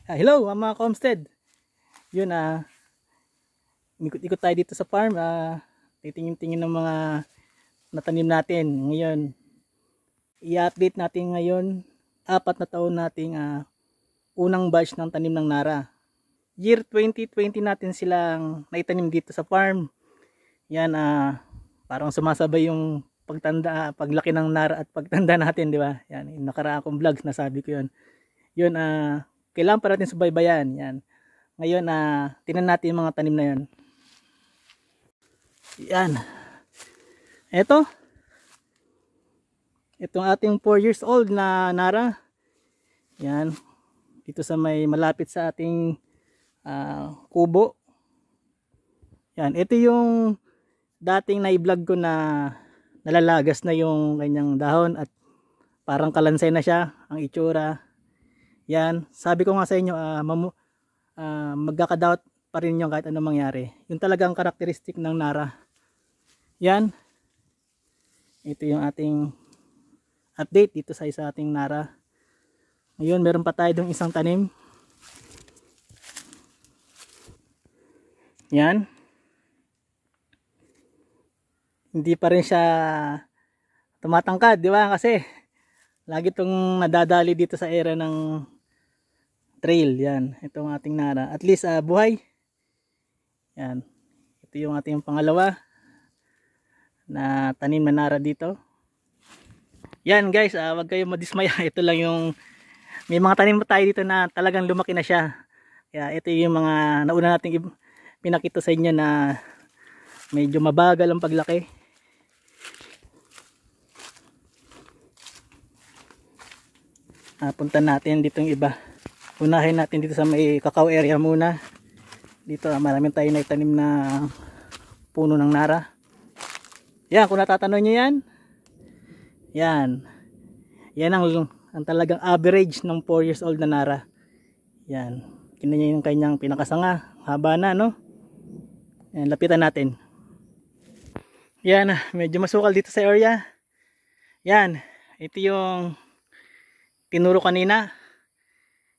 Hello mga Comstead. Yun ikot-ikot tayo dito sa farm. Titingin-tingin ng mga natanim natin. Ngayon, i-update natin ngayon 4 na taon nating unang batch ng tanim ng Nara. Year 2020 natin silang naitanim dito sa farm. Yan, parang sumasabay yung paglaki ng Nara at pagtanda natin, di ba? Yan, yung nakaraang kong vlogs nasabi ko yun. Yun, kailangan pa natin subaybayan. Yan. Ngayon, tingnan natin yung mga tanim na yun. Yan. Itong ating 4 years old na Nara. Yan. Dito sa may malapit sa ating kubo. Yan. Ito yung dating na-vlog ko na nalalagas na yung kanyang dahon at parang kalansay na siya ang itsura. Yan, sabi ko nga sa inyo, magkakadoubt pa rin yung kahit anong mangyari. Yung talagang karakteristik ng Nara. Yan. Ito yung ating update dito sa ating Nara. Ngayon, meron pa tayo dong isang tanim. Yan. Hindi pa rin siya tumatangkad, di ba? Kasi lagi itong nadadali dito sa area ng trail. Yan, itong ating Nara. At least buhay. Yan. Ito yung ating pangalawa na tanim na Nara dito. Yan guys, wag kayong madismaya. Ito lang yung may mga tanim tayo dito na talagang lumaki na siya. Kaya ito yung mga nauna nating pinakita sa inyo na medyo mabagal ang paglaki. Punta natin dito yung iba. Unahin natin dito sa may cacao area muna. Dito maraming tayo na itanim na puno ng Nara. Yan, kung natatanong nyo yan. Yan. Yan ang talagang average ng 4 years old na Nara. Yan. Tingnan nyo yung kanyang pinakasanga. Haba na, no? Yan, lapitan natin. Yan, medyo masukal dito sa area. Yan. Ito yung tinuro kanina.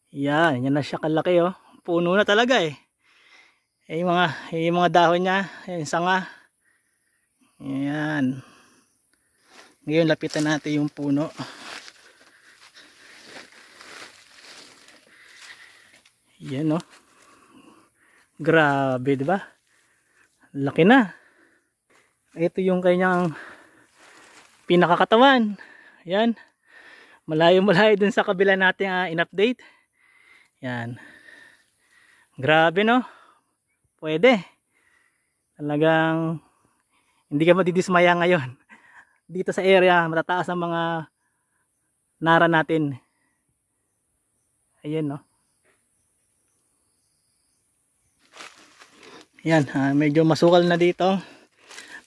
Yan, yan na siya kalaki oh. Puno na talaga eh. Yung mga dahon niya, yung sanga. Yan. Ngayon lapitan natin yung puno. Yan oh. Grabe, di ba? Laki na. Ito yung kanyang pinakakatawan. Yan. Malayo-malayo dun sa kabila natin in-update. Yan. Grabe no? Pwede. Talagang hindi ka madidismaya ngayon. Dito sa area, matataas ang mga Nara natin. Ayan no? Yan, medyo masukal na dito.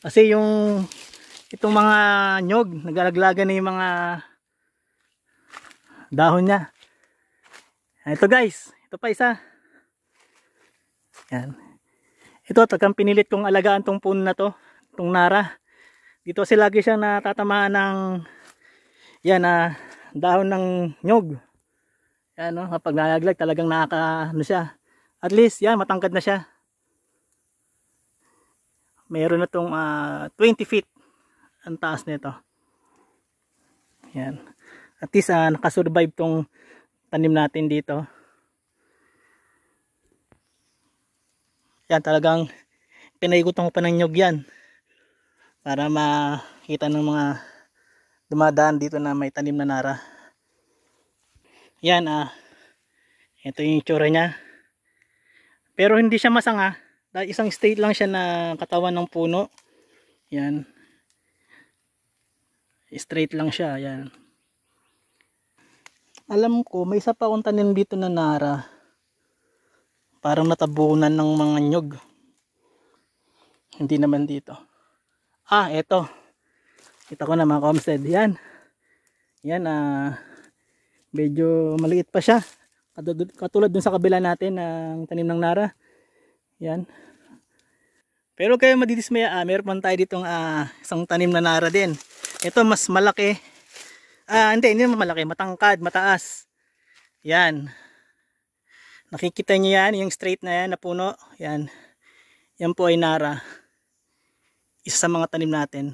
Kasi itong mga nyog, nagalaglagan na yung mga dahon niya. Ito guys, ito pa isa. Yan. Ito talagang pinilit kong alagaan tong puno na to, tong Nara. Dito kasi lagi siyang natatamaan ng dahon ng nyog. Yan no, kapag nalaglag talagang siya. At least yan, matangkad na siya. Meron na tong 20 feet ang taas nito. Yan. At least nakasurvive tong tanim natin dito. Yan, talagang pinaikutan ko pa ng nyog yan para makita ng mga dumadaan dito na may tanim na Nara. Yan, ito yung itsura niya. Pero hindi siya masanga dahil isang straight lang siya na katawan ng puno. Yan, straight lang siya. Yan. Alam ko may isa pa akong tanim dito na Nara, parang natabunan ng mga nyog. Hindi naman dito. Eto, kita ko na mga Comstead. Yan, medyo maliit pa siya katulad dun sa kabila natin ng tanim ng Nara. Yan. Pero kayo madidismaya, meron tayo ditong isang tanim na Nara din. Ito mas malaki. Hindi naman malaki, matangkad, mataas. Yan. Nakikita niyo yan, yung straight na yan na puno. Yan. Yan po ay nara. Isa sa mga tanim natin.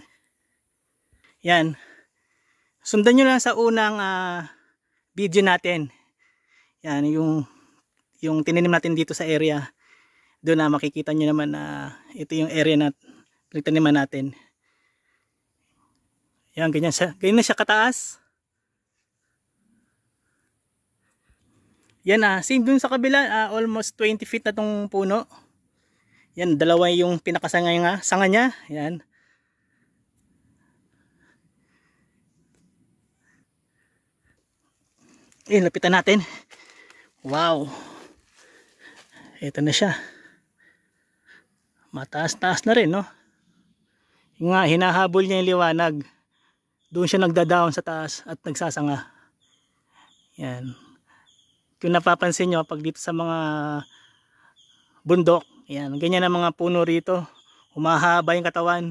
Yan. Sundan nyo lang sa unang video natin. Yan, yung tininim natin dito sa area. Doon na makikita nyo naman na ito yung area na pinagtaniman natin. Yan, ganyan na siya kataas. Yan same dun sa kabila, almost 20 feet na tong puno. Yan, dalawa yung pinakasanga sanga niya. Yan. Lapitan natin. Wow. Ito na siya. Mataas-taas na rin, no? Yung nga, hinahabol niya yung liwanag. Doon siya nagdadaon sa taas at nagsasanga. Yan. Kung napapansin nyo, pag dito sa mga bundok, yan, ganyan ang mga puno rito. Humahaba yung katawan.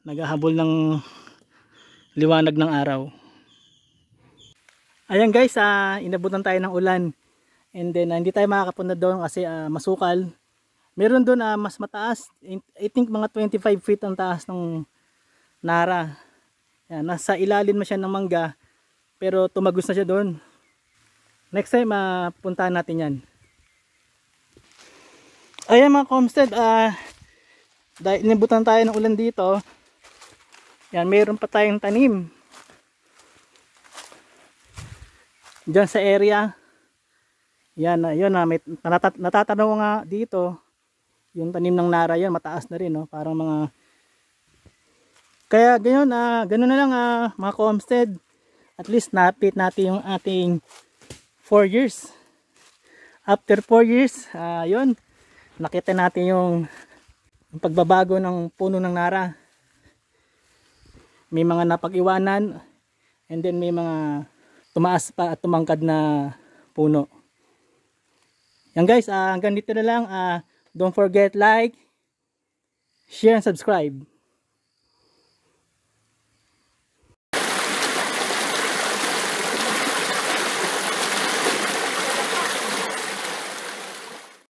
Naghahabol ng liwanag ng araw. Ayan guys, inabutan tayo ng ulan. And then, hindi tayo makakapunta doon kasi masukal. Meron doon mas mataas. I think mga 25 feet ang taas ng nara. Yan, nasa ilalim na siya ng mangga. Pero tumagos na siya doon. Next time, puntahan natin yan. Ayan mga homestead, dahil inabutan tayo ng ulan dito. Yan, meron pa tayong tanim. Diyan sa area. Yan, yun may natatanong nga dito. Yung tanim ng nara yan, mataas na rin, no? Parang mga... Kaya ganyan, ganun na lang mga homestead. At least napit natin yung ating 4 years. After 4 years, yun, nakita natin yung pagbabago ng puno ng nara. May mga napag-iwanan, and then may mga tumaas pa at tumangkad na puno. Yan guys, hanggang dito na lang. Don't forget like, share and subscribe.